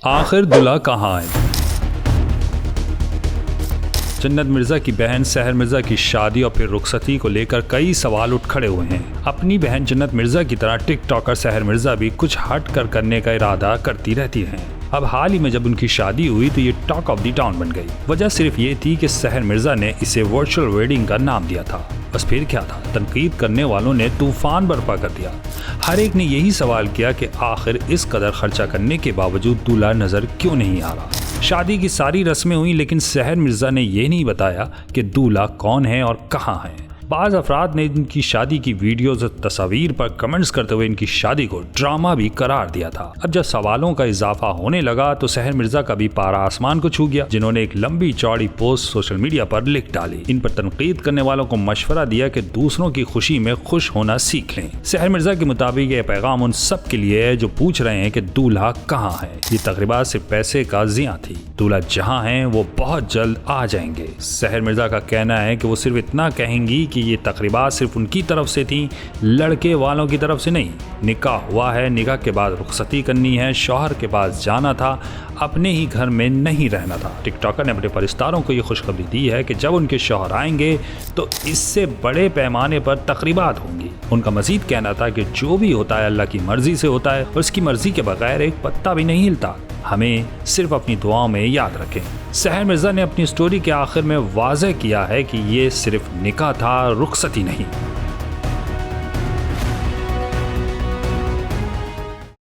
आखिर दुल्हा कहाँ है? जन्नत मिर्जा की बहन सहर मिर्जा की शादी और फिर रुखसती को लेकर कई सवाल उठ खड़े हुए हैं। अपनी बहन जन्नत मिर्जा की तरह टिकटॉकर सहर मिर्जा भी कुछ हट कर करने का इरादा करती रहती हैं। अब हाल ही में जब उनकी शादी हुई तो ये टॉक ऑफ द टाउन बन गई। वजह सिर्फ ये थी कि सहर मिर्जा ने इसे वर्चुअल वेडिंग का नाम दिया था। बस फिर क्या था, तनकीद करने वालों ने तूफान बर्पा कर दिया। हर एक ने यही सवाल किया कि आखिर इस कदर खर्चा करने के बावजूद दूल्हा नजर क्यों नहीं आ रहा। शादी की सारी रस्में हुई लेकिन सहर मिर्जा ने ये नहीं बताया कि दूल्हा कौन है और कहाँ है। बाज़ अफराद ने इनकी शादी की वीडियोज और तस्वीर पर कमेंट्स करते हुए इनकी शादी को ड्रामा भी करार दिया था। अब जब सवालों का इजाफा होने लगा तो सहर मिर्जा का भी पारा आसमान को छू गया, जिन्होंने एक लंबी चौड़ी पोस्ट सोशल मीडिया पर लिख डाली। इन पर तनकीद करने वालों को मशवरा दिया कि दूसरों की खुशी में खुश होना सीख लें। सहर मिर्जा के मुताबिक ये पैगाम उन सब के लिए है जो पूछ रहे हैं कि दूल्हा कहाँ है। ये तकरीबा सिर्फ पैसे का जिया थी। दूल्हा जहाँ है वो बहुत जल्द आ जाएंगे। सहर मिर्जा का कहना है कि वो सिर्फ इतना कहेंगी कि ये तकरीबा सिर्फ उनकी तरफ से थी, लड़के वालों की तरफ से नहीं। निकाह हुआ है, निकाह के बाद रुखसती करनी है, शौहर के पास जाना था, अपने ही घर में नहीं रहना था। टिकटॉकर ने अपने परिस्तारों को ये खुशखबरी दी है कि जब उनके शौहर आएंगे तो इससे बड़े पैमाने पर तकरीबात होंगी। उनका मजीद कहना था कि जो भी होता है अल्लाह की मर्जी से होता है और उसकी मर्जी के बगैर एक पत्ता भी नहीं हिलता। हमें सिर्फ अपनी दुआओं में याद रखें। सहर मिर्जा ने अपनी स्टोरी के आखिर में वाज़ेह किया है कि ये सिर्फ निकाह था, रुखसती नहीं।